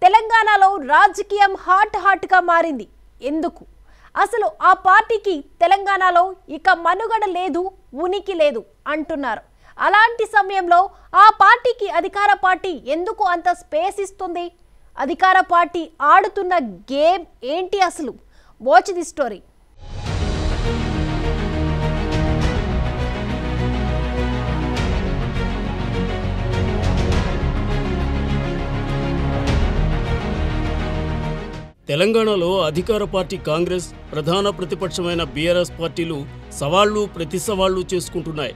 తెలంగాణలో రాజకీయం హాట్గా మారింది. ఎందుకు? అసలు ఆ పార్టీకి తెలంగాణలో ఇక మనుగడ లేదు, ఉనికి లేదు అంటున్నారు. అలాంటి సమయంలో ఆ పార్టీకి అధికార పార్టీ ఎందుకు అంత స్పేస్ ఇస్తుంది? అధికార పార్టీ ఆడుతున్న గేమ్ ఏంటి అసలు? Watch the story. తెలంగాణలో అధికార పార్టీ కాంగ్రెస్, ప్రధాన ప్రతిపక్షమైన బీఆర్ఎస్ పార్టీలు సవాళ్లు ప్రతి సవాళ్లు చేసుకుంటున్నాయి.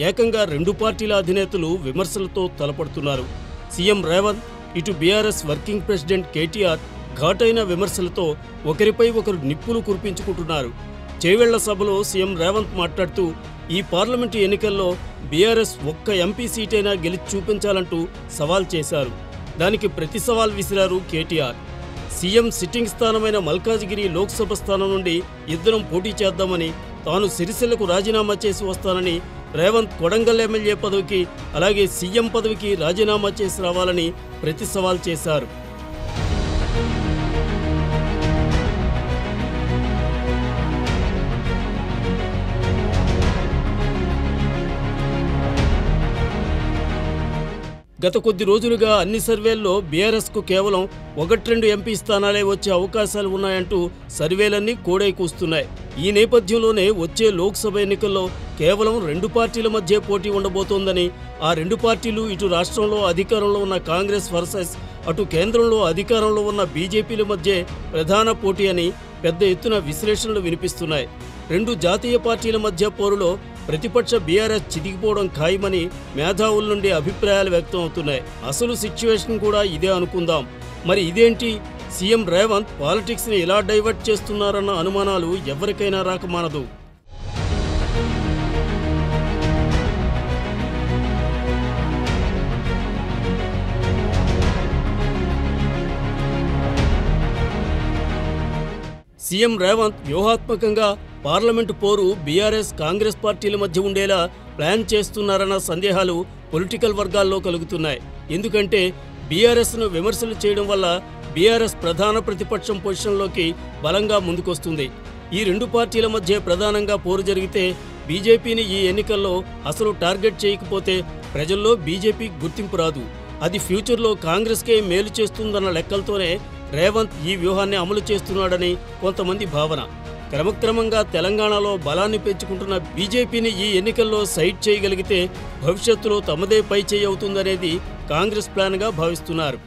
ఏకంగా రెండు పార్టీల అధినేతలు విమర్శలతో తలపడుతున్నారు. సీఎం రేవంత్, ఇటు బీఆర్ఎస్ వర్కింగ్ ప్రెసిడెంట్ కేటీఆర్ ఘాటైన విమర్శలతో ఒకరిపై ఒకరు నిప్పులు కురిపించుకుంటున్నారు. చేవెళ్ల సభలో సీఎం రేవంత్ మాట్లాడుతూ ఈ పార్లమెంటు ఎన్నికల్లో బీఆర్ఎస్ ఒక్క ఎంపీ సీటైనా గెలిచి చూపించాలంటూ సవాల్ చేశారు. దానికి ప్రతి సవాల్ విసిరారు కేటీఆర్. సీఎం సిట్టింగ్ స్థానమైన మల్కాజిగిరి లోక్సభ స్థానం నుండి ఇద్దరం పోటీ చేద్దామని, తాను సిరిసిల్లకు రాజీనామా చేసి వస్తానని, రేవంత్ కొడంగల్ ఎమ్మెల్యే పదవికి అలాగే సీఎం పదవికి రాజీనామా చేసి రావాలని ప్రతి సవాల్ చేశారు. గత కొద్ది రోజులుగా అన్ని సర్వేల్లో బీఆర్ఎస్కు కేవలం 1-2 ఎంపీ స్థానాలే వచ్చే అవకాశాలు ఉన్నాయంటూ సర్వేలన్నీ కోడై కూస్తున్నాయి. ఈ నేపథ్యంలోనే వచ్చే లోక్సభ ఎన్నికల్లో కేవలం రెండు పార్టీల మధ్య పోటీ ఉండబోతోందని, ఆ రెండు పార్టీలు ఇటు రాష్ట్రంలో అధికారంలో ఉన్న కాంగ్రెస్ వర్సెస్ అటు కేంద్రంలో అధికారంలో ఉన్న బీజేపీల మధ్య ప్రధాన పోటీ అని పెద్ద ఎత్తున విశ్లేషణలు వినిపిస్తున్నాయి. రెండు జాతీయ పార్టీల మధ్య పోరులో ప్రతిపక్ష బీఆర్ఎస్ చితికిపోవడం ఖాయమని మేధావుల నుండి అభిప్రాయాలు వ్యక్తం అవుతున్నాయి. అసలు సిచ్యువేషన్ కూడా ఇదే అనుకుందాం. మరి ఇదేంటి? సీఎం రేవంత్ పాలిటిక్స్ని ఎలా డైవర్ట్ చేస్తున్నారన్న అనుమానాలు ఎవరికైనా రాకమానదు. సీఎం రేవంత్ వ్యూహాత్మకంగా పార్లమెంటు పోరు బీఆర్ఎస్ కాంగ్రెస్ పార్టీల మధ్య ఉండేలా ప్లాన్ చేస్తున్నారన్న సందేహాలు పొలిటికల్ వర్గాల్లో కలుగుతున్నాయి. ఎందుకంటే బీఆర్ఎస్ను విమర్శలు చేయడం వల్ల బీఆర్ఎస్ ప్రధాన ప్రతిపక్షం పొజిషన్లోకి బలంగా ముందుకొస్తుంది. ఈ రెండు పార్టీల మధ్య ప్రధానంగా పోరు జరిగితే బీజేపీని ఈ ఎన్నికల్లో అసలు టార్గెట్ చేయకపోతే ప్రజల్లో బీజేపీ గుర్తింపు రాదు. అది ఫ్యూచర్లో కాంగ్రెస్కే మేలు చేస్తుందన్న లెక్కలతోనే రేవంత్ ఈ వ్యూహాన్ని అమలు చేస్తున్నాడని కొంతమంది భావన. క్రమక్రమంగా తెలంగాణలో బలాన్ని పెంచుకుంటున్న బీజేపీని ఈ ఎన్నికల్లో సైడ్ చేయగలిగితే భవిష్యత్తులో తమదే పై చేయి అవుతుందనేది కాంగ్రెస్ ప్లాన్గా భావిస్తున్నారు.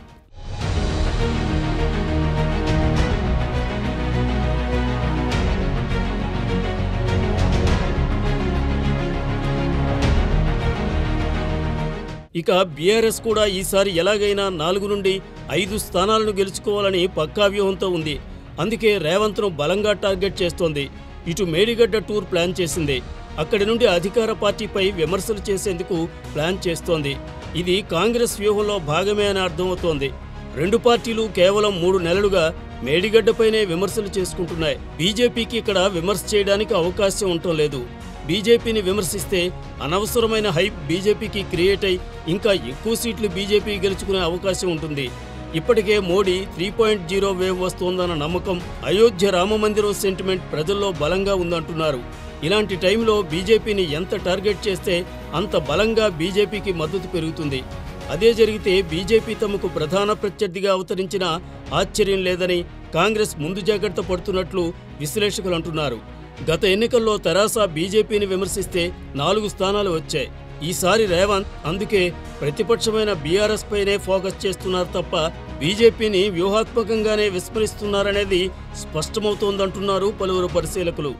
ఇక బీఆర్ఎస్ కూడా ఈసారి ఎలాగైనా 4 నుండి 5 స్థానాలను గెలుచుకోవాలని పక్కా వ్యూహంతో ఉంది. అందుకే రేవంత్ను బలంగా టార్గెట్ చేస్తోంది. ఇటు మేడిగడ్డ టూర్ ప్లాన్ చేసింది. అక్కడి నుండి అధికార పార్టీపై విమర్శలు చేసేందుకు ప్లాన్ చేస్తోంది. ఇది కాంగ్రెస్ వ్యూహంలో భాగమే అని అర్థమవుతోంది. రెండు పార్టీలు కేవలం 3 నెలలుగా మేడిగడ్డపైనే విమర్శలు చేసుకుంటున్నాయి. బీజేపీకి ఇక్కడ విమర్శ చేయడానికి అవకాశం ఉండటం లేదు. బీజేపీని విమర్శిస్తే అనవసరమైన హైప్ బీజేపీకి క్రియేట్ అయి ఇంకా ఎక్కువ సీట్లు బీజేపీ గెలుచుకునే అవకాశం ఉంటుంది. ఇప్పటికే మోడీ 3.0 వేవ్ వస్తోందన్న నమ్మకం, అయోధ్య రామమందిరం సెంటిమెంట్ ప్రజల్లో బలంగా ఉందంటున్నారు. ఇలాంటి టైంలో బీజేపీని ఎంత టార్గెట్ చేస్తే అంత బలంగా బీజేపీకి మద్దతు పెరుగుతుంది. అదే జరిగితే బీజేపీ తమకు ప్రధాన ప్రత్యర్థిగా అవతరించినా ఆశ్చర్యం లేదని కాంగ్రెస్ ముందు జాగ్రత్త పడుతున్నట్లు విశ్లేషకులు అంటున్నారు. గత ఎన్నికల్లో తెరాస బీజేపీని విమర్శిస్తే 4 స్థానాలు వచ్చాయి. ఈసారి రేవంత్ అందుకే ప్రతిపక్షమైన బీఆర్ఎస్ పైనే ఫోకస్ చేస్తున్నారు తప్ప బీజేపీని వ్యూహాత్మకంగానే విస్మరిస్తున్నారనేది స్పష్టమవుతోందంటున్నారు పలువురు పరిశీలకులు.